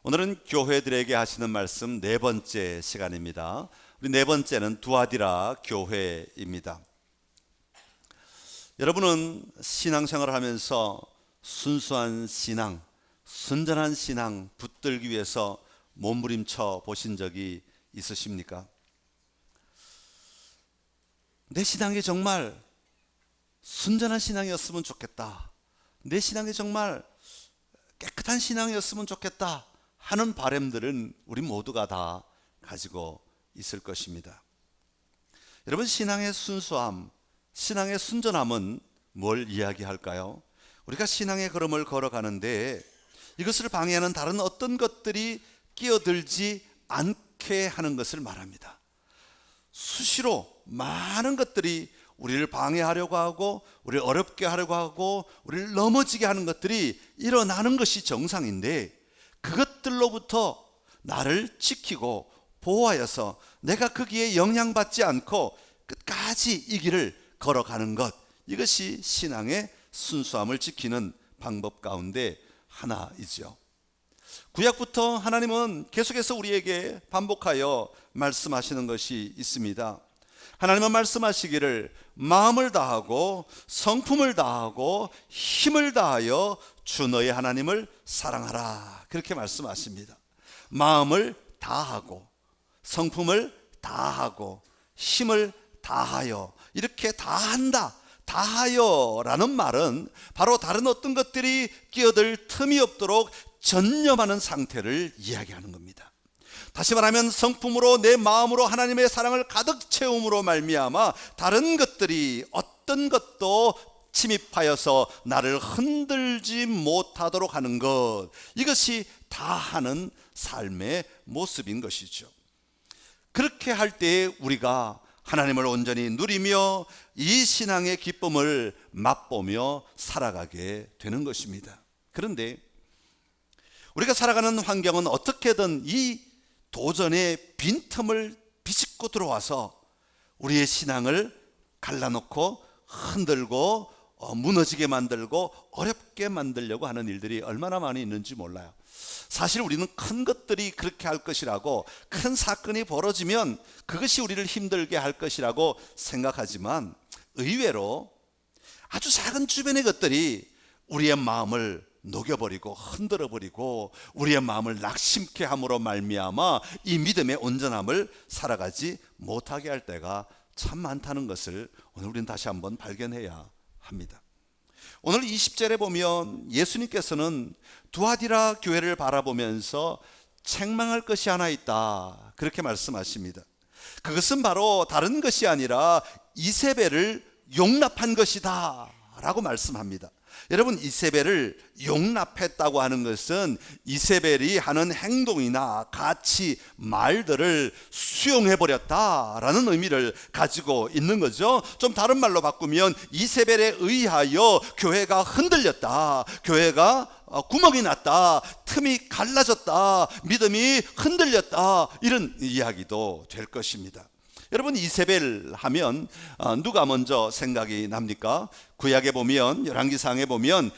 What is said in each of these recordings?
오늘은 교회들에게 하시는 말씀 네 번째 시간입니다. 우리 네 번째는 두아디라 교회입니다. 여러분은 신앙생활을 하면서 순수한 신앙, 순전한 신앙 붙들기 위해서 몸부림쳐 보신 적이 있으십니까? 내 신앙이 정말 순전한 신앙이었으면 좋겠다. 내 신앙이 정말 깨끗한 신앙이었으면 좋겠다 하는 바람들은 우리 모두가 다 가지고 있을 것입니다. 여러분, 신앙의 순수함, 신앙의 순전함은 뭘 이야기할까요? 우리가 신앙의 걸음을 걸어가는데 이것을 방해하는 다른 어떤 것들이 끼어들지 않게 하는 것을 말합니다. 수시로 많은 것들이 우리를 방해하려고 하고 우리를 어렵게 하려고 하고 우리를 넘어지게 하는 것들이 일어나는 것이 정상인데, 그것들로부터 나를 지키고 보호하여서 내가 거기에 영향받지 않고 끝까지 이 길을 걸어가는 것, 이것이 신앙의 순수함을 지키는 방법 가운데 하나이죠. 구약부터 하나님은 계속해서 우리에게 반복하여 말씀하시는 것이 있습니다. 하나님은 말씀하시기를 마음을 다하고 성품을 다하고 힘을 다하여 주 너의 하나님을 사랑하라, 그렇게 말씀하십니다. 마음을 다하고 성품을 다하고 힘을 다하여, 이렇게 다한다, 다하여라는 말은 바로 다른 어떤 것들이 끼어들 틈이 없도록 전념하는 상태를 이야기하는 겁니다. 다시 말하면 성품으로 내 마음으로 하나님의 사랑을 가득 채움으로 말미암아 다른 것들이 어떤 것도 침입하여서 나를 흔들지 못하도록 하는 것, 이것이 다하는 삶의 모습인 것이죠. 그렇게 할 때 우리가 하나님을 온전히 누리며 이 신앙의 기쁨을 맛보며 살아가게 되는 것입니다. 그런데 우리가 살아가는 환경은 어떻게든 이 도전의 빈틈을 비집고 들어와서 우리의 신앙을 갈라놓고 흔들고 무너지게 만들고 어렵게 만들려고 하는 일들이 얼마나 많이 있는지 몰라요. 사실 우리는 큰 것들이 그렇게 할 것이라고, 큰 사건이 벌어지면 그것이 우리를 힘들게 할 것이라고 생각하지만, 의외로 아주 작은 주변의 것들이 우리의 마음을 녹여버리고 흔들어버리고 우리의 마음을 낙심케 함으로 말미암아 이 믿음의 온전함을 살아가지 못하게 할 때가 참 많다는 것을 오늘 우리는 다시 한번 발견해야 합니다. 오늘 20절에 보면 예수님께서는 두아디라 교회를 바라보면서 책망할 것이 하나 있다, 그렇게 말씀하십니다. 그것은 바로 다른 것이 아니라 이세벨을 용납한 것이다 라고 말씀합니다. 여러분, 이세벨을 용납했다고 하는 것은 이세벨이 하는 행동이나 가치, 말들을 수용해버렸다라는 의미를 가지고 있는 거죠. 좀 다른 말로 바꾸면 이세벨에 의하여 교회가 흔들렸다, 교회가 구멍이 났다, 틈이 갈라졌다, 믿음이 흔들렸다, 이런 이야기도 될 것입니다. 여러분, 이세벨 하면 누가 먼저 생각이 납니까? 구약에 보면, 열왕기상에 보면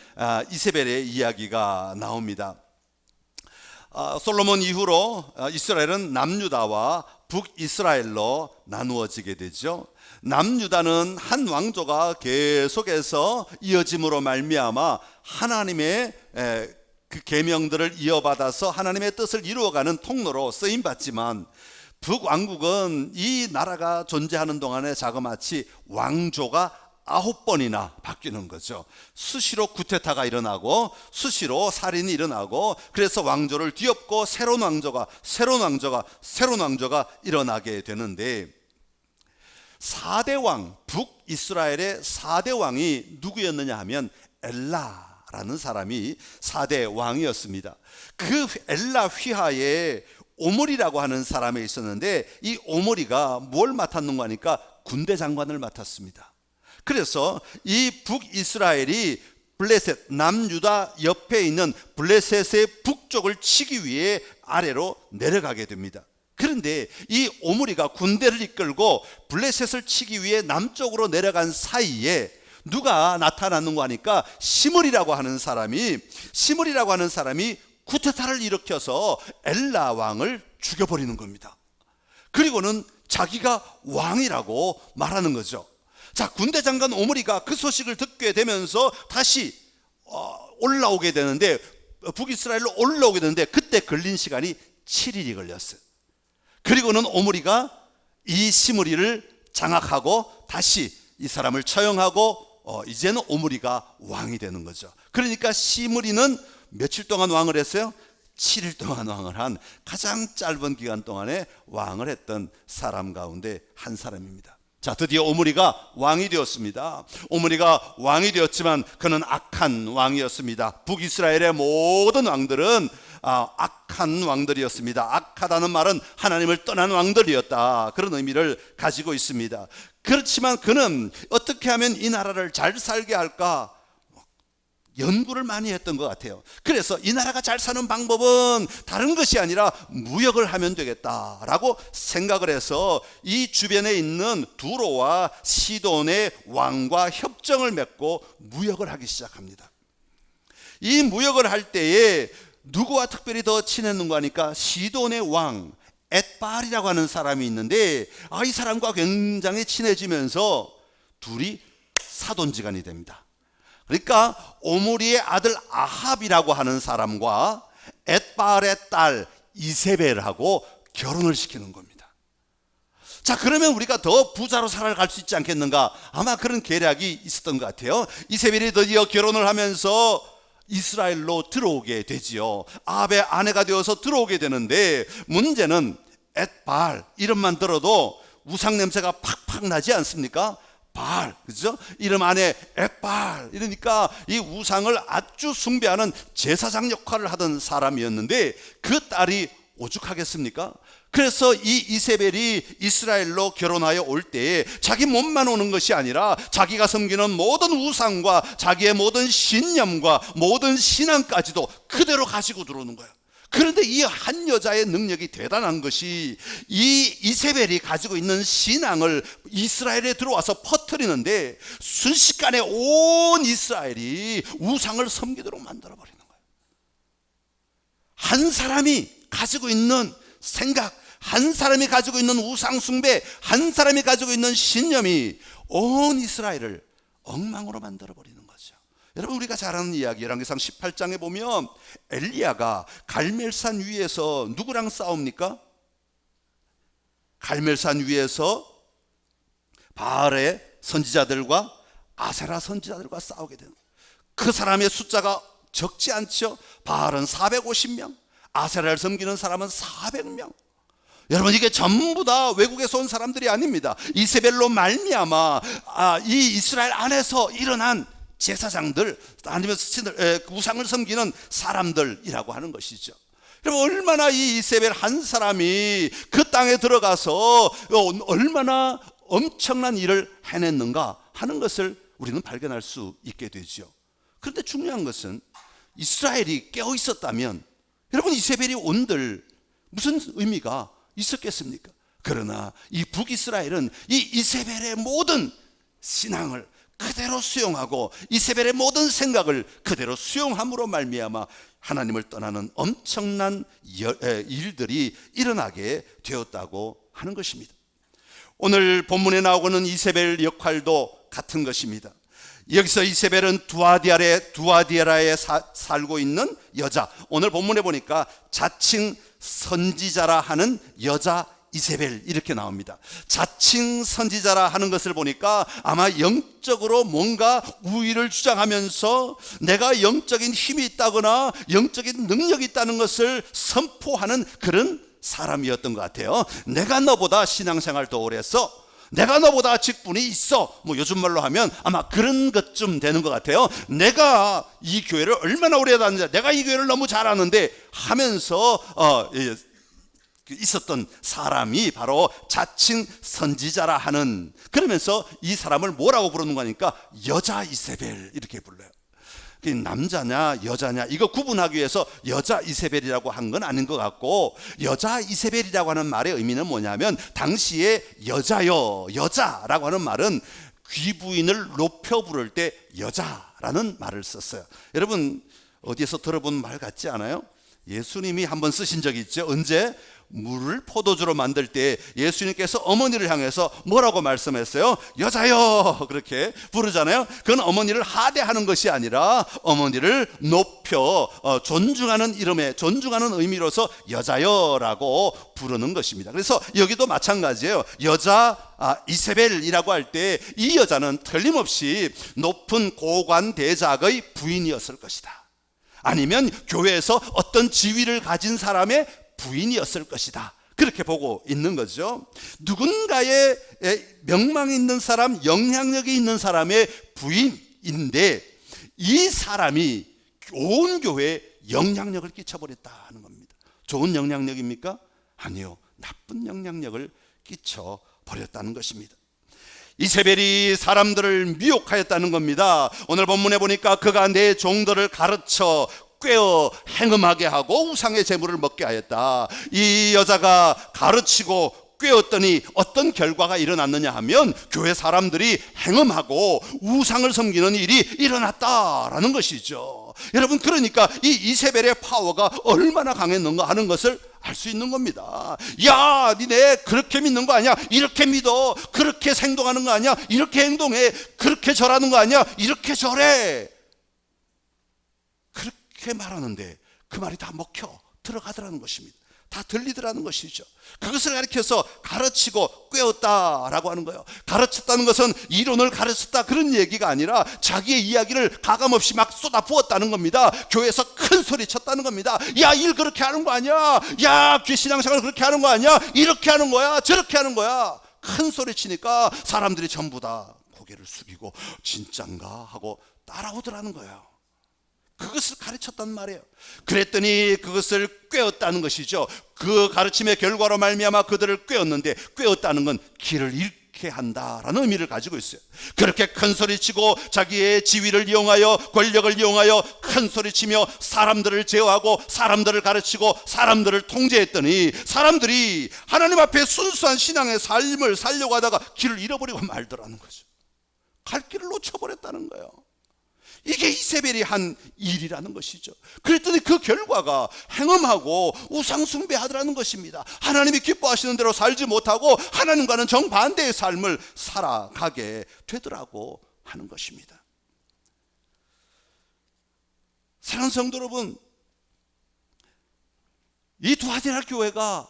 이세벨의 이야기가 나옵니다. 솔로몬 이후로 이스라엘은 남유다와 북이스라엘로 나누어지게 되죠. 남유다는 한 왕조가 계속해서 이어짐으로 말미암아 하나님의 그 계명들을 이어받아서 하나님의 뜻을 이루어가는 통로로 쓰임받지만, 북왕국은 이 나라가 존재하는 동안에 자그마치 왕조가 9번이나 바뀌는 거죠. 수시로 쿠데타가 일어나고 수시로 살인이 일어나고, 그래서 왕조를 뒤엎고 새로운 왕조가 일어나게 되는데, 4대 왕, 북이스라엘의 4대 왕이 누구였느냐 하면 엘라라는 사람이 4대 왕이었습니다. 그 엘라 휘하에 오므리라고 하는 사람이 있었는데, 이 오므리가 뭘 맡았는가 하니까 군대 장관을 맡았습니다. 그래서 이 북이스라엘이 블레셋, 남유다 옆에 있는 블레셋의 북쪽을 치기 위해 아래로 내려가게 됩니다. 그런데 이 오므리가 군대를 이끌고 블레셋을 치기 위해 남쪽으로 내려간 사이에 누가 나타났는가 하니까 시므리라고 하는 사람이 쿠데타를 일으켜서 엘라 왕을 죽여버리는 겁니다. 그리고는 자기가 왕이라고 말하는 거죠. 자, 군대 장관 오므리가 그 소식을 듣게 되면서 다시 올라오게 되는데, 북이스라엘로 올라오게 되는데, 그때 걸린 시간이 7일이 걸렸어요. 그리고는 오므리가 이 시므리를 장악하고 다시 이 사람을 처형하고 이제는 오므리가 왕이 되는 거죠. 그러니까 시므리는 며칠 동안 왕을 했어요? 7일 동안 왕을 한, 가장 짧은 기간 동안에 왕을 했던 사람 가운데 한 사람입니다. 자, 드디어 오므리가 왕이 되었습니다. 오므리가 왕이 되었지만 그는 악한 왕이었습니다. 북이스라엘의 모든 왕들은 악한 왕들이었습니다. 악하다는 말은 하나님을 떠난 왕들이었다, 그런 의미를 가지고 있습니다. 그렇지만 그는 어떻게 하면 이 나라를 잘 살게 할까 연구를 많이 했던 것 같아요. 그래서 이 나라가 잘 사는 방법은 다른 것이 아니라 무역을 하면 되겠다라고 생각을 해서 이 주변에 있는 두로와 시돈의 왕과 협정을 맺고 무역을 하기 시작합니다. 이 무역을 할 때에 누구와 특별히 더 친했는가 하니까 시돈의 왕 엣발이라고 하는 사람이 있는데, 이 사람과 굉장히 친해지면서 둘이 사돈지간이 됩니다. 그러니까 오므리의 아들 아합이라고 하는 사람과 엣발의 딸 이세벨하고 결혼을 시키는 겁니다. 자, 그러면 우리가 더 부자로 살아갈 수 있지 않겠는가? 아마 그런 계략이 있었던 것 같아요. 이세벨이 드디어 결혼을 하면서 이스라엘로 들어오게 되지요. 아합의 아내가 되어서 들어오게 되는데, 문제는 엣발 이름만 들어도 우상 냄새가 팍팍 나지 않습니까? 발, 그죠? 이름 안에 엣발 이러니까 이 우상을 아주 숭배하는 제사장 역할을 하던 사람이었는데, 그 딸이 오죽하겠습니까? 그래서 이 이세벨이 이스라엘로 결혼하여 올 때에 자기 몸만 오는 것이 아니라 자기가 섬기는 모든 우상과 자기의 모든 신념과 모든 신앙까지도 그대로 가지고 들어오는 거예요. 그런데 이 한 여자의 능력이 대단한 것이, 이 이세벨이 가지고 있는 신앙을 이스라엘에 들어와서 퍼뜨리는데 순식간에 온 이스라엘이 우상을 섬기도록 만들어버리는 거예요. 한 사람이 가지고 있는 생각, 한 사람이 가지고 있는 우상 숭배, 한 사람이 가지고 있는 신념이 온 이스라엘을 엉망으로 만들어버리는 거죠. 여러분, 우리가 잘 아는 이야기, 열왕기상 18장에 보면 엘리야가 갈멜산 위에서 누구랑 싸웁니까? 갈멜산 위에서 바알의 선지자들과 아세라 선지자들과 싸우게 되는 거예요. 그 사람의 숫자가 적지 않죠. 바알은 450명, 아세라를 섬기는 사람은 400명. 여러분, 이게 전부 다 외국에서 온 사람들이 아닙니다. 이세벨로 말미암아 이 이스라엘 안에서 일어난 제사장들, 아니면 우상을 섬기는 사람들이라고 하는 것이죠. 여러분, 얼마나 이 이세벨 한 사람이 그 땅에 들어가서 얼마나 엄청난 일을 해냈는가 하는 것을 우리는 발견할 수 있게 되죠. 그런데 중요한 것은 이스라엘이 깨어 있었다면, 여러분, 이세벨이 온들 무슨 의미가 있었겠습니까? 그러나 이 북이스라엘은 이 이세벨의 모든 신앙을 그대로 수용하고 이세벨의 모든 생각을 그대로 수용함으로 말미암아 하나님을 떠나는 엄청난 일들이 일어나게 되었다고 하는 것입니다. 오늘 본문에 나오고는 이세벨 역할도 같은 것입니다. 여기서 이세벨은 두아디아라에 살고 있는 여자, 오늘 본문에 보니까 자칭 선지자라 하는 여자 이세벨 이렇게 나옵니다. 자칭 선지자라 하는 것을 보니까 아마 영적으로 뭔가 우위를 주장하면서 내가 영적인 힘이 있다거나 영적인 능력이 있다는 것을 선포하는 그런 사람이었던 것 같아요. 내가 너보다 신앙생활 더 오래 했어, 내가 너보다 직분이 있어, 뭐 요즘 말로 하면 아마 그런 것쯤 되는 것 같아요. 내가 이 교회를 얼마나 오래 다녔는데, 내가 이 교회를 너무 잘 아는데 하면서 있었던 사람이 바로 자칭 선지자라 하는, 그러면서 이 사람을 뭐라고 부르는가 하니까 여자 이세벨 이렇게 불러요. 남자냐 여자냐 이거 구분하기 위해서 여자 이세벨이라고 한 건 아닌 것 같고, 여자 이세벨이라고 하는 말의 의미는 뭐냐면, 당시에 여자라고 하는 말은 귀부인을 높여 부를 때 여자라는 말을 썼어요. 여러분, 어디에서 들어본 말 같지 않아요? 예수님이 한번 쓰신 적이 있죠. 언제? 물을 포도주로 만들 때 예수님께서 어머니를 향해서 뭐라고 말씀했어요? 여자여, 그렇게 부르잖아요. 그건 어머니를 하대하는 것이 아니라 어머니를 높여 존중하는 이름에, 존중하는 의미로서 여자여라고 부르는 것입니다. 그래서 여기도 마찬가지예요. 여자 이세벨이라고 할 때 이 여자는 틀림없이 높은 고관 대작의 부인이었을 것이다. 아니면 교회에서 어떤 지위를 가진 사람의 부인이었을 것이다. 그렇게 보고 있는 거죠. 누군가의 명망 있는 사람, 영향력이 있는 사람의 부인인데 이 사람이 온 교회에 영향력을 끼쳐버렸다는 겁니다. 좋은 영향력입니까? 아니요, 나쁜 영향력을 끼쳐버렸다는 것입니다. 이세벨이 사람들을 미혹하였다는 겁니다. 오늘 본문에 보니까 그가 내 종들을 가르쳐 꿰어 행음하게 하고 우상의 제물을 먹게 하였다. 이 여자가 가르치고 꿰었더니 어떤 결과가 일어났느냐 하면 교회 사람들이 행음하고 우상을 섬기는 일이 일어났다라는 것이죠. 여러분, 그러니까 이 이세벨의 파워가 얼마나 강했는가 하는 것을 알 수 있는 겁니다. 야, 니네 그렇게 믿는 거 아니야? 이렇게 믿어. 그렇게 행동하는 거 아니야? 이렇게 행동해. 그렇게 절하는 거 아니야? 이렇게 절해. 그렇게 말하는데 그 말이 다 먹혀 들어가더라는 것입니다. 다 들리더라는 것이죠. 그것을 가르쳐서 가르치고 꿰었다라고 하는 거예요. 가르쳤다는 것은 이론을 가르쳤다 그런 얘기가 아니라 자기의 이야기를 가감없이 막 쏟아부었다는 겁니다. 교회에서 큰 소리 쳤다는 겁니다. 야, 일 그렇게 하는 거 아니야? 야, 신앙생활 그렇게 하는 거 아니야? 이렇게 하는 거야? 저렇게 하는 거야? 큰 소리 치니까 사람들이 전부 다 고개를 숙이고 진짠가 하고 따라오더라는 거예요. 그것을 가르쳤단 말이에요. 그랬더니 그것을 꿰었다는 것이죠. 그 가르침의 결과로 말미암아 그들을 꿰었는데, 꿰었다는 건 길을 잃게 한다라는 의미를 가지고 있어요. 그렇게 큰 소리치고 자기의 지위를 이용하여, 권력을 이용하여 큰 소리치며 사람들을 제어하고 사람들을 가르치고 사람들을 통제했더니 사람들이 하나님 앞에 순수한 신앙의 삶을 살려고 하다가 길을 잃어버리고 말더라는 거죠. 갈 길을 놓쳐버렸다는 거예요. 이게 이세벨이 한 일이라는 것이죠. 그랬더니 그 결과가 행음하고 우상숭배하더라는 것입니다. 하나님이 기뻐하시는 대로 살지 못하고 하나님과는 정반대의 삶을 살아가게 되더라고 하는 것입니다. 사랑하는 성도 여러분, 이 두아디라 교회가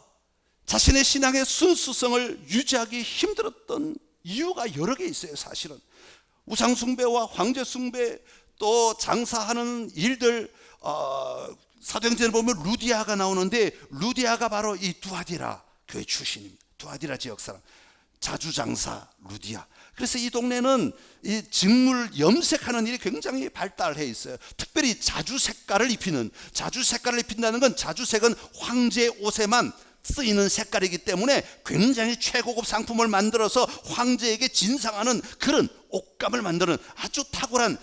자신의 신앙의 순수성을 유지하기 힘들었던 이유가 여러 개 있어요. 사실은 우상숭배와 황제숭배, 또 장사하는 일들, 사도행전에 보면 루디아가 나오는데 루디아가 바로 이 두아디라 교회 출신입니다. 두아디라 지역 사람, 자주장사 루디아. 그래서 이 동네는 이 직물 염색하는 일이 굉장히 발달해 있어요. 특별히 자주 색깔을 입힌다는 건, 자주색은 황제 옷에만 쓰이는 색깔이기 때문에 굉장히 최고급 상품을 만들어서 황제에게 진상하는 그런 옷감을 만드는 아주 탁월한,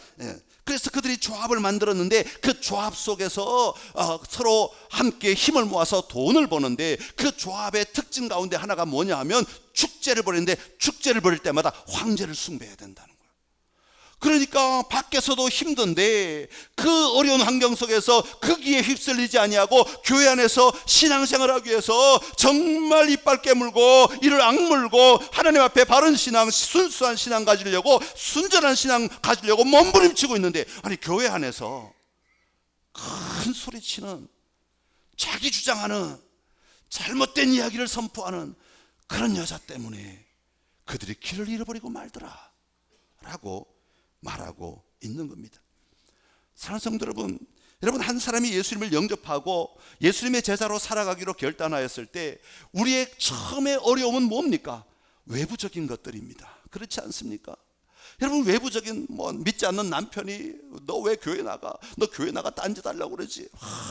그래서 그들이 조합을 만들었는데 그 조합 속에서 서로 함께 힘을 모아서 돈을 버는데, 그 조합의 특징 가운데 하나가 뭐냐 하면 축제를 벌이는데, 축제를 벌일 때마다 황제를 숭배해야 된다는 거예요. 그러니까 밖에서도 힘든데 그 어려운 환경 속에서 거기에 휩쓸리지 아니하고 교회 안에서 신앙생활하기 위해서 정말 이빨 깨물고 이를 악물고 하나님 앞에 바른 신앙, 순수한 신앙 가지려고, 순전한 신앙 가지려고 몸부림치고 있는데, 아니 교회 안에서 큰 소리치는, 자기 주장하는, 잘못된 이야기를 선포하는 그런 여자 때문에 그들이 길을 잃어버리고 말더라 라고 말하고 있는 겁니다. 사랑하는 성도 여러분, 한 사람이 예수님을 영접하고 예수님의 제자로 살아가기로 결단하였을 때 우리의 처음의 어려움은 뭡니까? 외부적인 것들입니다. 그렇지 않습니까? 여러분, 외부적인 믿지 않는 남편이 너 왜 교회 나가? 너 교회 나가 딴짓 하려고 그러지?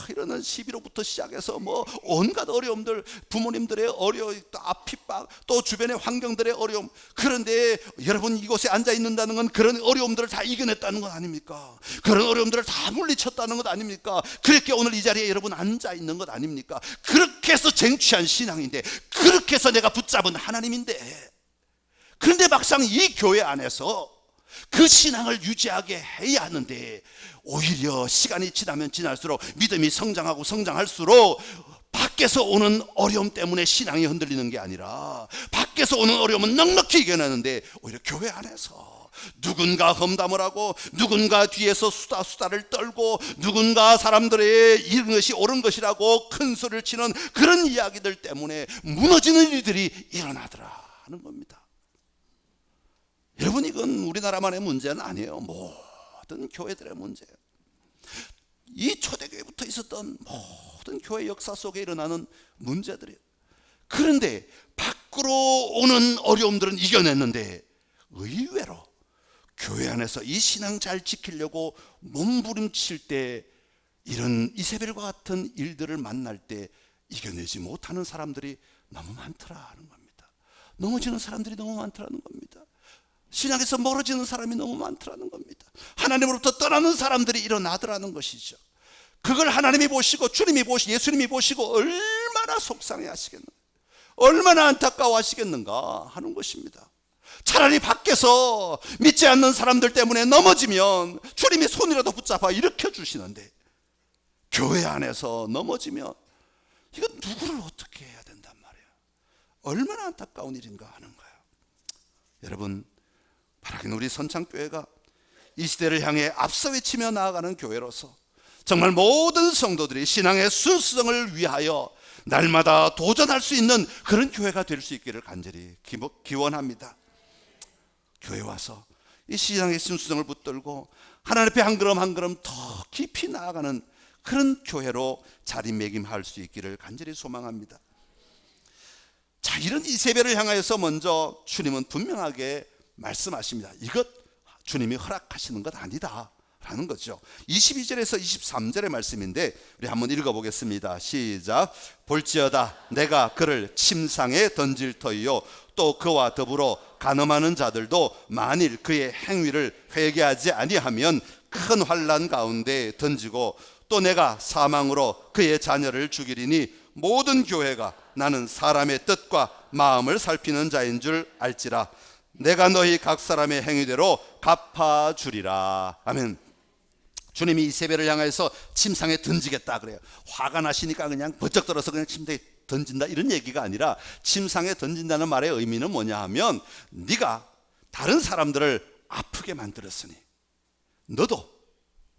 이러는 시비로부터 시작해서 온갖 어려움들, 부모님들의 어려움, 또 핍박, 또 주변의 환경들의 어려움. 그런데 여러분, 이곳에 앉아 있는다는 건 그런 어려움들을 다 이겨냈다는 건 아닙니까? 그런 어려움들을 다 물리쳤다는 것 아닙니까? 그렇게 오늘 이 자리에 여러분 앉아 있는 것 아닙니까? 그렇게 해서 쟁취한 신앙인데, 그렇게 해서 내가 붙잡은 하나님인데, 그런데 막상 이 교회 안에서 그 신앙을 유지하게 해야 하는데, 오히려 시간이 지나면 지날수록 믿음이 성장하고 성장할수록 밖에서 오는 어려움 때문에 신앙이 흔들리는 게 아니라, 밖에서 오는 어려움은 넉넉히 이겨내는데 오히려 교회 안에서 누군가 험담을 하고, 누군가 뒤에서 수다를 떨고, 누군가 사람들의 이런 것이 옳은 것이라고 큰 소리를 치는 그런 이야기들 때문에 무너지는 일들이 일어나더라 하는 겁니다. 여러분, 이건 우리나라만의 문제는 아니에요. 모든 교회들의 문제예요. 이 초대교회부터 있었던 모든 교회 역사 속에 일어나는 문제들이에요. 그런데 밖으로 오는 어려움들은 이겨냈는데, 의외로 교회 안에서 이 신앙 잘 지키려고 몸부림칠 때, 이런 이세벨과 같은 일들을 만날 때 이겨내지 못하는 사람들이 너무 많더라는 겁니다. 넘어지는 사람들이 너무 많더라는 겁니다. 신앙에서 멀어지는 사람이 너무 많더라는 겁니다. 하나님으로부터 떠나는 사람들이 일어나더라는 것이죠. 그걸 하나님이 보시고, 주님이 보시고, 예수님이 보시고 얼마나 속상해 하시겠는가, 얼마나 안타까워 하시겠는가 하는 것입니다. 차라리 밖에서 믿지 않는 사람들 때문에 넘어지면 주님이 손이라도 붙잡아 일으켜 주시는데, 교회 안에서 넘어지면 이건 누구를 어떻게 해야 된단 말이에요. 얼마나 안타까운 일인가 하는 거예요. 여러분, 바라긴 우리 선창교회가 이 시대를 향해 앞서 외치며 나아가는 교회로서 정말 모든 성도들이 신앙의 순수성을 위하여 날마다 도전할 수 있는 그런 교회가 될 수 있기를 간절히 기원합니다. 교회 와서 이 신앙의 순수성을 붙들고 하나님 앞에 한 걸음 한 걸음 더 깊이 나아가는 그런 교회로 자리매김할 수 있기를 간절히 소망합니다. 자, 이런 이세벨을 향하여서 먼저 주님은 분명하게 말씀하십니다. 이것 주님이 허락하시는 것 아니다 라는 거죠. 22절에서 23절의 말씀인데 우리 한번 읽어보겠습니다. 시작. 볼지어다 내가 그를 침상에 던질 터이요 또 그와 더불어 간음하는 자들도 만일 그의 행위를 회개하지 아니하면 큰 환난 가운데 던지고, 또 내가 사망으로 그의 자녀를 죽이리니 모든 교회가 나는 사람의 뜻과 마음을 살피는 자인 줄 알지라. 내가 너희 각 사람의 행위대로 갚아주리라. 아멘. 주님이 이세벨을 향해서 침상에 던지겠다 그래요. 화가 나시니까 그냥 번쩍 들어서 그냥 침대에 던진다 이런 얘기가 아니라, 침상에 던진다는 말의 의미는 뭐냐 하면, 네가 다른 사람들을 아프게 만들었으니 너도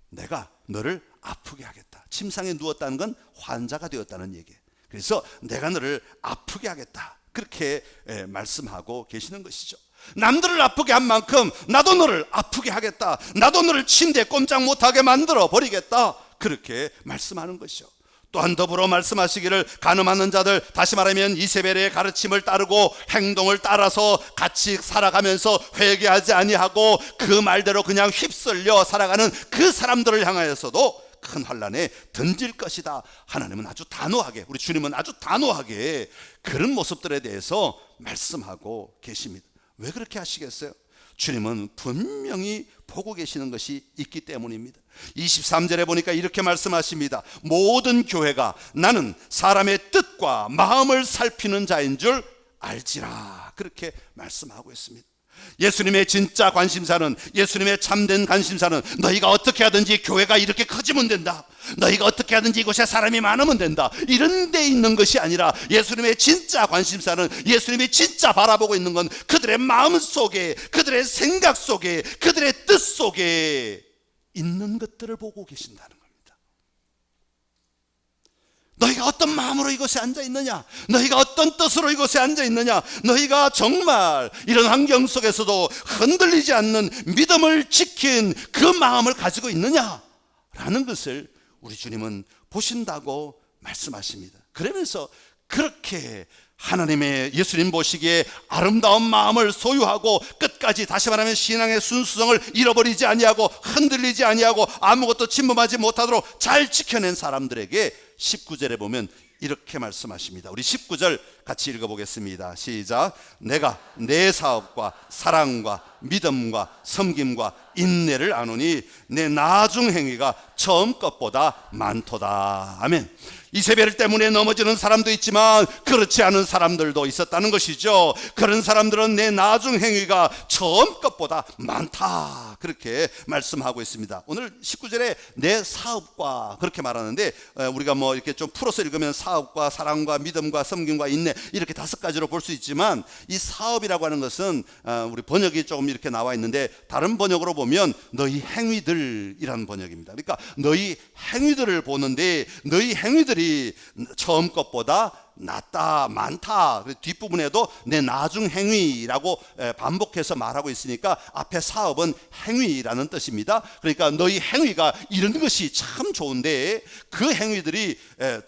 내가 너를 아프게 하겠다. 침상에 누웠다는 건 환자가 되었다는 얘기예요. 그래서 내가 너를 아프게 하겠다, 그렇게 말씀하고 계시는 것이죠. 남들을 아프게 한 만큼 나도 너를 아프게 하겠다, 나도 너를 침대에 꼼짝 못하게 만들어 버리겠다, 그렇게 말씀하는 것이죠. 또한 더불어 말씀하시기를 간음하는 자들, 다시 말하면 이세벨의 가르침을 따르고 행동을 따라서 같이 살아가면서 회개하지 아니하고 그 말대로 그냥 휩쓸려 살아가는 그 사람들을 향하여서도 큰 환난에 던질 것이다. 하나님은 아주 단호하게, 우리 주님은 아주 단호하게 그런 모습들에 대해서 말씀하고 계십니다. 왜 그렇게 하시겠어요? 주님은 분명히 보고 계시는 것이 있기 때문입니다. 23절에 보니까 이렇게 말씀하십니다. 모든 교회가 나는 사람의 뜻과 마음을 살피는 자인 줄 알지라, 그렇게 말씀하고 있습니다. 예수님의 진짜 관심사는, 예수님의 참된 관심사는 너희가 어떻게 하든지 교회가 이렇게 커지면 된다, 너희가 어떻게 하든지 이곳에 사람이 많으면 된다, 이런 데 있는 것이 아니라, 예수님의 진짜 관심사는, 예수님이 진짜 바라보고 있는 건 그들의 마음 속에, 그들의 생각 속에, 그들의 뜻 속에 있는 것들을 보고 계신다는 겁니다. 너희가 어떤 마음으로 이곳에 앉아 있느냐, 너희가 어떤 뜻으로 이곳에 앉아 있느냐, 너희가 정말 이런 환경 속에서도 흔들리지 않는 믿음을 지킨 그 마음을 가지고 있느냐라는 것을 우리 주님은 보신다고 말씀하십니다. 그러면서 그렇게 하나님의, 예수님 보시기에 아름다운 마음을 소유하고 끝까지, 다시 말하면 신앙의 순수성을 잃어버리지 아니하고 흔들리지 아니하고 아무것도 침범하지 못하도록 잘 지켜낸 사람들에게 19절에 보면 이렇게 말씀하십니다. 우리 19절 같이 읽어보겠습니다. 시작. 내가 내 사업과 사랑과 믿음과 섬김과 인내를 아노니 내 나중 행위가 처음 것보다 많도다. 아멘. 이세벨 때문에 넘어지는 사람도 있지만 그렇지 않은 사람들도 있었다는 것이죠. 그런 사람들은 내 나중 행위가 처음 것보다 많다, 그렇게 말씀하고 있습니다. 오늘 19절에 내 사업과 그렇게 말하는데, 우리가 뭐 이렇게 좀 풀어서 읽으면 사업과 사랑과 믿음과 섬김과 인내, 이렇게 5가지로 볼 수 있지만, 이 사업이라고 하는 것은 우리 번역이 조금 이렇게 나와 있는데, 다른 번역으로 보면 너희 행위들이라는 번역입니다. 그러니까 너희 행위들을 보는데, 너희 행위들이 처음 것보다 낫다, 많다. 뒷부분에도 내 나중 행위라고 반복해서 말하고 있으니까 앞에 사업은 행위라는 뜻입니다. 그러니까 너희 행위가 이런 것이 참 좋은데 그 행위들이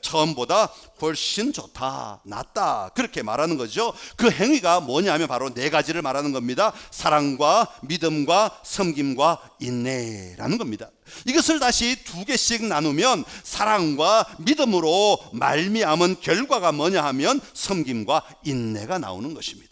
처음보다 훨씬 좋다, 낫다, 그렇게 말하는 거죠. 그 행위가 뭐냐면 바로 4가지를 말하는 겁니다. 사랑과 믿음과 섬김과 인내라는 겁니다. 이것을 다시 2개씩 나누면 사랑과 믿음으로 말미암은 결과가 뭐냐 하면 섬김과 인내가 나오는 것입니다.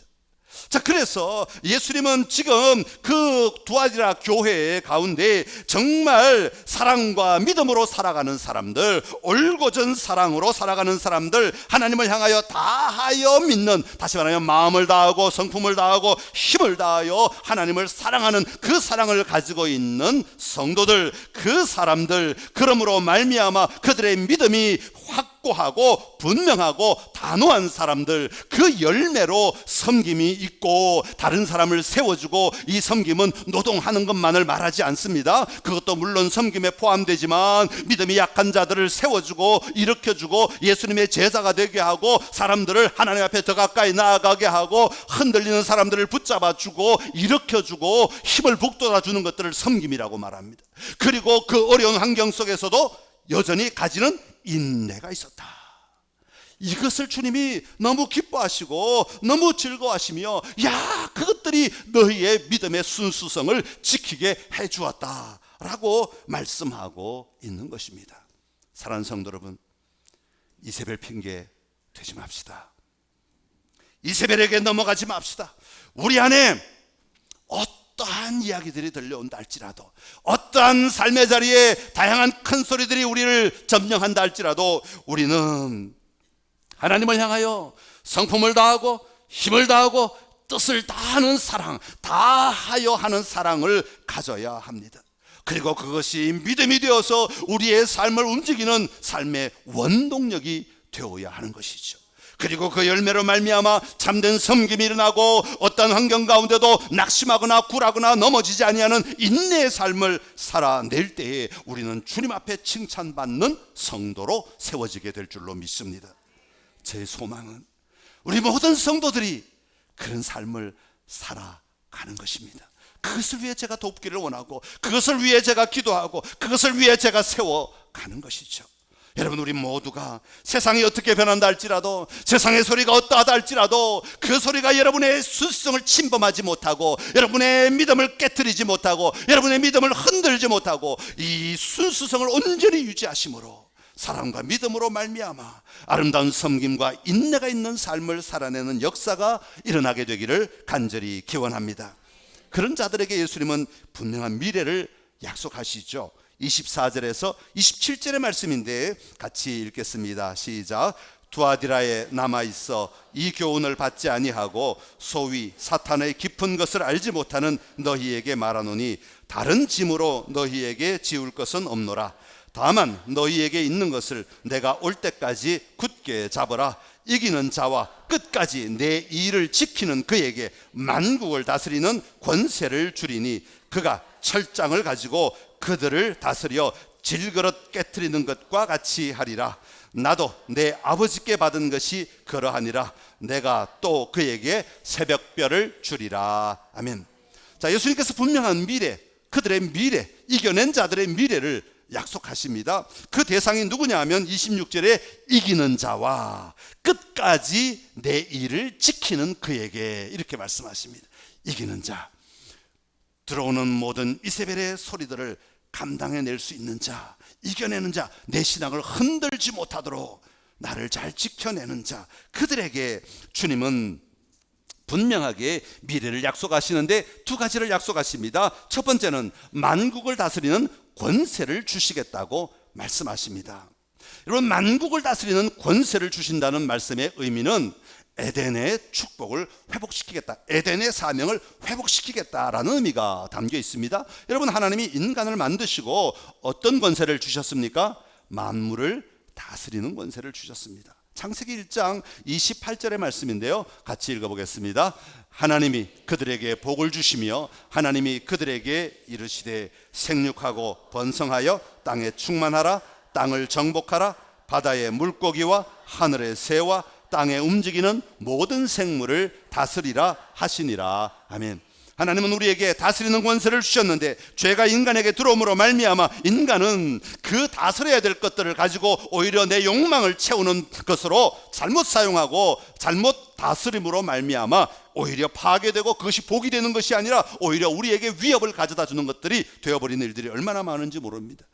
자, 그래서 예수님은 지금 그 두아디라 교회 가운데 정말 사랑과 믿음으로 살아가는 사람들, 올곧은 사랑으로 살아가는 사람들, 하나님을 향하여 다하여 믿는, 다시 말하면 마음을 다하고 성품을 다하고 힘을 다하여 하나님을 사랑하는 그 사랑을 가지고 있는 성도들, 그 사람들, 그러므로 말미암아 그들의 믿음이 확고하고 분명하고 단호한 사람들, 그 열매로 섬김이 있고 다른 사람을 세워주고, 이 섬김은 노동하는 것만을 말하지 않습니다. 그것도 물론 섬김에 포함되지만 믿음이 약한 자들을 세워주고 일으켜주고 예수님의 제자가 되게 하고 사람들을 하나님 앞에 더 가까이 나아가게 하고 흔들리는 사람들을 붙잡아주고 일으켜주고 힘을 북돋아주는 것들을 섬김이라고 말합니다. 그리고 그 어려운 환경 속에서도 여전히 가지는 인내가 있었다. 이것을 주님이 너무 기뻐하시고 너무 즐거워하시며, 야, 그것들이 너희의 믿음의 순수성을 지키게 해주었다 라고 말씀하고 있는 것입니다. 사랑하는 성도 여러분, 이세벨 핑계 되지 맙시다. 이세벨에게 넘어가지 맙시다. 우리 안에 어떠한 이야기들이 들려온다 할지라도, 어떠한 삶의 자리에 다양한 큰 소리들이 우리를 점령한다 할지라도, 우리는 하나님을 향하여 성품을 다하고 힘을 다하고 뜻을 다하는 사랑, 다하여 하는 사랑을 가져야 합니다. 그리고 그것이 믿음이 되어서 우리의 삶을 움직이는 삶의 원동력이 되어야 하는 것이죠. 그리고 그 열매로 말미암아 참된 섬김이 일어나고 어떤 환경 가운데도 낙심하거나 굴하거나 넘어지지 아니하는 인내의 삶을 살아낼 때에 우리는 주님 앞에 칭찬받는 성도로 세워지게 될 줄로 믿습니다. 제 소망은 우리 모든 성도들이 그런 삶을 살아가는 것입니다. 그것을 위해 제가 돕기를 원하고, 그것을 위해 제가 기도하고, 그것을 위해 제가 세워가는 것이죠. 여러분, 우리 모두가 세상이 어떻게 변한다 할지라도, 세상의 소리가 어떠하다 할지라도 그 소리가 여러분의 순수성을 침범하지 못하고, 여러분의 믿음을 깨트리지 못하고, 여러분의 믿음을 흔들지 못하고, 이 순수성을 온전히 유지하심으로 사랑과 믿음으로 말미암아 아름다운 섬김과 인내가 있는 삶을 살아내는 역사가 일어나게 되기를 간절히 기원합니다. 그런 자들에게 예수님은 분명한 미래를 약속하시죠. 24절에서 27절의 말씀인데 같이 읽겠습니다. 시작. 두아디라에 남아있어 이 교훈을 받지 아니하고 소위 사탄의 깊은 것을 알지 못하는 너희에게 말하노니, 다른 짐으로 너희에게 지울 것은 없노라. 다만 너희에게 있는 것을 내가 올 때까지 굳게 잡으라. 이기는 자와 끝까지 내 일을 지키는 그에게 만국을 다스리는 권세를 주리니, 그가 철장을 가지고 그들을 다스려 질그릇 깨트리는 것과 같이 하리라. 나도 내 아버지께 받은 것이 그러하니라. 내가 또 그에게 새벽별을 주리라. 아멘. 자, 예수님께서 분명한 미래, 그들의 미래, 이겨낸 자들의 미래를 약속하십니다. 그 대상이 누구냐 하면 26절에 이기는 자와 끝까지 내 일을 지키는 그에게, 이렇게 말씀하십니다. 이기는 자, 들어오는 모든 이세벨의 소리들을 감당해낼 수 있는 자, 이겨내는 자, 내 신앙을 흔들지 못하도록 나를 잘 지켜내는 자, 그들에게 주님은 분명하게 미래를 약속하시는데 2가지를 약속하십니다. 첫 번째는 만국을 다스리는 권세를 주시겠다고 말씀하십니다. 여러분, 만국을 다스리는 권세를 주신다는 말씀의 의미는 에덴의 축복을 회복시키겠다, 에덴의 사명을 회복시키겠다라는 의미가 담겨 있습니다. 여러분, 하나님이 인간을 만드시고 어떤 권세를 주셨습니까? 만물을 다스리는 권세를 주셨습니다. 창세기 1장 28절의 말씀인데요, 같이 읽어보겠습니다. 하나님이 그들에게 복을 주시며 하나님이 그들에게 이르시되 생육하고 번성하여 땅에 충만하라, 땅을 정복하라, 바다의 물고기와 하늘의 새와 땅에 움직이는 모든 생물을 다스리라 하시니라. 아멘. 하나님은 우리에게 다스리는 권세를 주셨는데 죄가 인간에게 들어옴으로 말미암아 인간은 그 다스려야 될 것들을 가지고 오히려 내 욕망을 채우는 것으로 잘못 사용하고 잘못 다스림으로 말미암아 오히려 파괴되고, 그것이 복이 되는 것이 아니라 오히려 우리에게 위협을 가져다 주는 것들이 되어버리는 일들이 얼마나 많은지 모릅니다.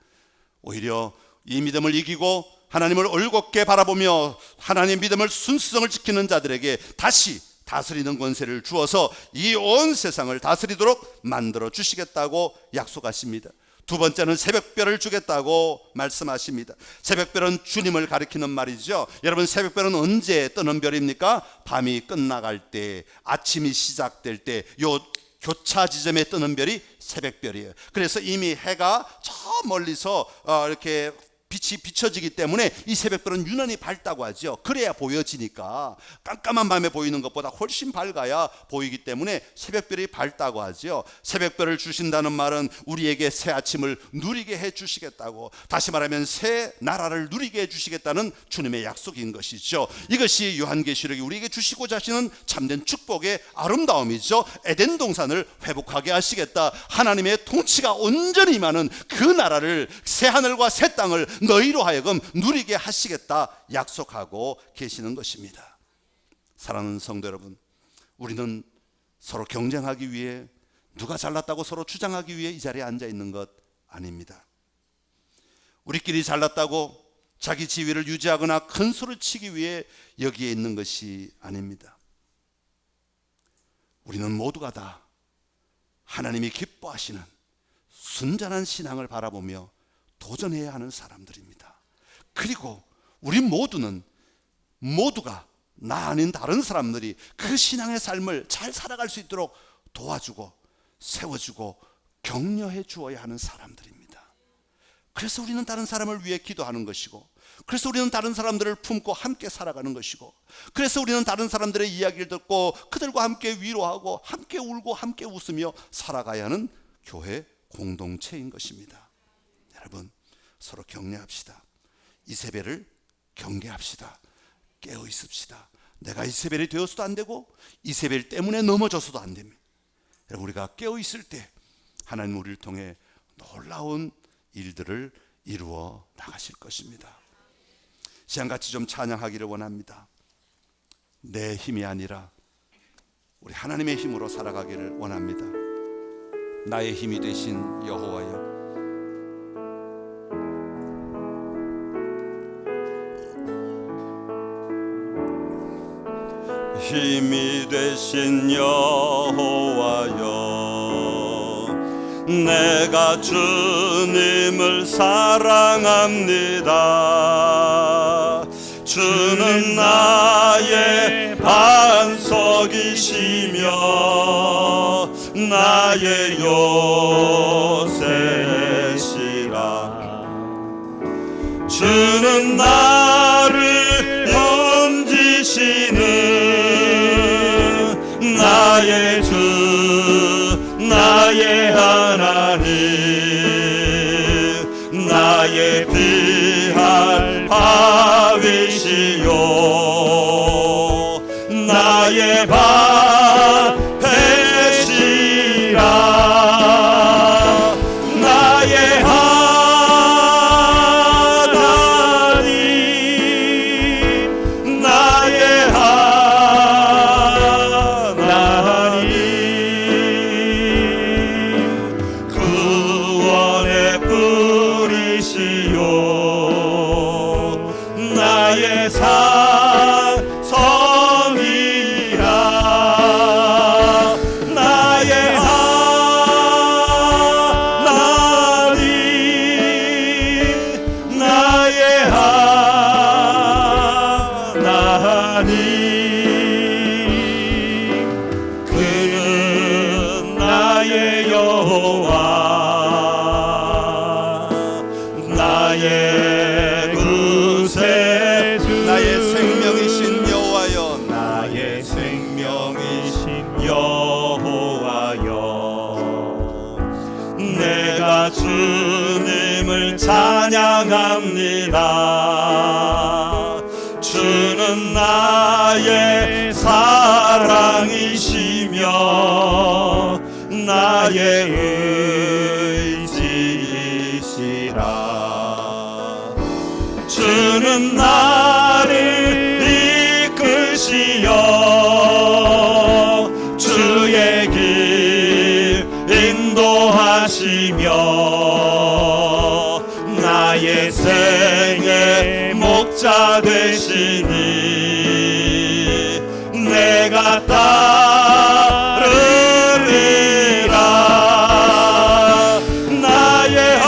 오히려 이 믿음을 이기고 하나님을 올곧게 바라보며 하나님 믿음을 순수성을 지키는 자들에게 다시 다스리는 권세를 주어서 이 온 세상을 다스리도록 만들어 주시겠다고 약속하십니다. 두 번째는 새벽별을 주겠다고 말씀하십니다. 새벽별은 주님을 가리키는 말이죠. 여러분, 새벽별은 언제 뜨는 별입니까? 밤이 끝나갈 때, 아침이 시작될 때, 요 교차 지점에 뜨는 별이 새벽별이에요. 그래서 이미 해가 저 멀리서 이렇게 빛이 비춰지기 때문에 이 새벽별은 유난히 밝다고 하죠. 그래야 보여지니까. 깜깜한 밤에 보이는 것보다 훨씬 밝아야 보이기 때문에 새벽별이 밝다고 하죠. 새벽별을 주신다는 말은 우리에게 새 아침을 누리게 해 주시겠다고, 다시 말하면 새 나라를 누리게 해 주시겠다는 주님의 약속인 것이죠. 이것이 요한계시록이 우리에게 주시고자 하시는 참된 축복의 아름다움이죠. 에덴 동산을 회복하게 하시겠다, 하나님의 통치가 온전히 임하는 그 나라를, 새 하늘과 새 땅을 너희로 하여금 누리게 하시겠다 약속하고 계시는 것입니다. 사랑하는 성도 여러분, 우리는 서로 경쟁하기 위해, 누가 잘났다고 서로 주장하기 위해 이 자리에 앉아 있는 것 아닙니다. 우리끼리 잘났다고 자기 지위를 유지하거나 큰 소리 치기 위해 여기에 있는 것이 아닙니다. 우리는 모두가 다 하나님이 기뻐하시는 순전한 신앙을 바라보며 도전해야 하는 사람들입니다. 그리고 우리 모두가 나 아닌 다른 사람들이 그 신앙의 삶을 잘 살아갈 수 있도록 도와주고 세워주고 격려해 주어야 하는 사람들입니다. 그래서 우리는 다른 사람을 위해 기도하는 것이고, 그래서 우리는 다른 사람들을 품고 함께 살아가는 것이고, 그래서 우리는 다른 사람들의 이야기를 듣고 그들과 함께 위로하고 함께 울고 함께 웃으며 살아가야 하는 교회 공동체인 것입니다. 여러분, 서로 격려합시다. 이세벨을 경계합시다. 깨어 있읍시다. 내가 이세벨이 되어서도 안 되고 이세벨 때문에 넘어져서도 안 됩니다. 여러분, 우리가 깨어 있을 때 하나님 우리를 통해 놀라운 일들을 이루어 나가실 것입니다. 시간같이 좀 찬양하기를 원합니다. 내 힘이 아니라 우리 하나님의 힘으로 살아가기를 원합니다. 나의 힘이 되신 여호와여, 힘이 되신 여호와여, 내가 주님을 사랑합니다. 주는 나의 반석이시며 나의 요새시라. 주는 나를 건지시는 나의 주, 나의 하나님, 나의 피할 바위시요 나의 방패시라. 나의 하나님, 나의 구원의 뿌리시요 나의 산성이라. 하나님, 그는 나의 여호와, 나의 구세주, 나의 생명이신 여호와여, 나의 생명이신 여호와여, 내가 주님을 찬양합니다. 주는 나의 사랑이시며 나의 의지이시라. 주는 나를 이끄시어 주의 길 인도하시며 나의 생의 목자 되시니 내가 따르리라. 나의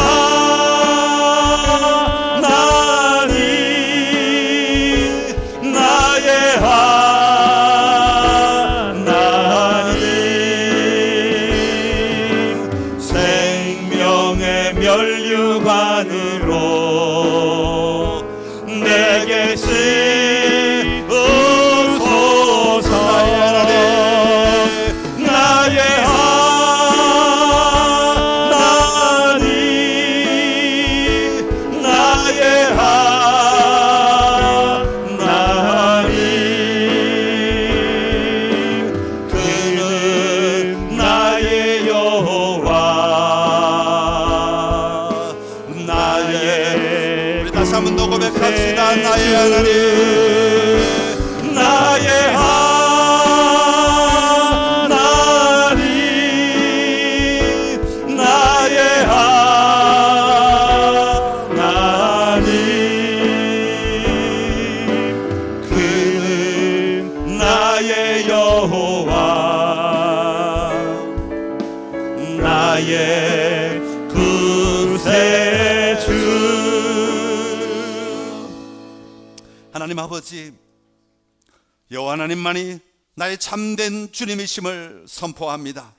하나님, 나의 하나님, 생명의 면류관으로 내게 씌우소서. 나의 하나님, 나의 하나님, 그는 나의 여호와, 나의, 우리 다시 한 번 더 고백합시다. 나의 하나님, 나의 하나님, 나의 하나님, 그는 나의 여호와, 나의 구세주. 하나님 아버지, 여호와 하나님만이 나의 참된 주님이심을 선포합니다.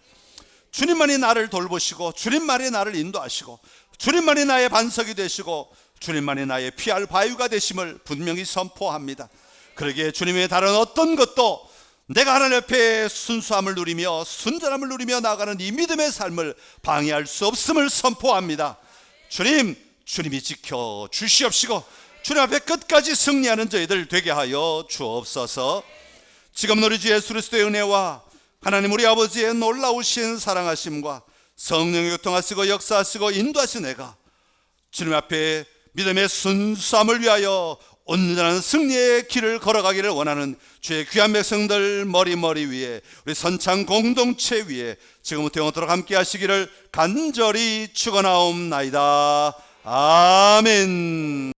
주님만이 나를 돌보시고, 주님만이 나를 인도하시고, 주님만이 나의 반석이 되시고, 주님만이 나의 피할 바위가 되심을 분명히 선포합니다. 그러기에 주님의 다른 어떤 것도 내가 하나님 앞에 순수함을 누리며 순전함을 누리며 나아가는 이 믿음의 삶을 방해할 수 없음을 선포합니다. 주님, 주님이 지켜 주시옵시고 주님 앞에 끝까지 승리하는 저희들 되게 하여 주옵소서. 지금 우리 주 예수 그리스도의 은혜와 하나님 우리 아버지의 놀라우신 사랑하심과 성령의 교통하시고 역사하시고 인도하신 애가 주님 앞에 믿음의 순수함을 위하여 온전한 승리의 길을 걸어가기를 원하는 주의 귀한 백성들 머리 위에, 우리 선창 공동체 위에 지금부터 영원토록 함께 하시기를 간절히 축원하옵나이다. 아멘.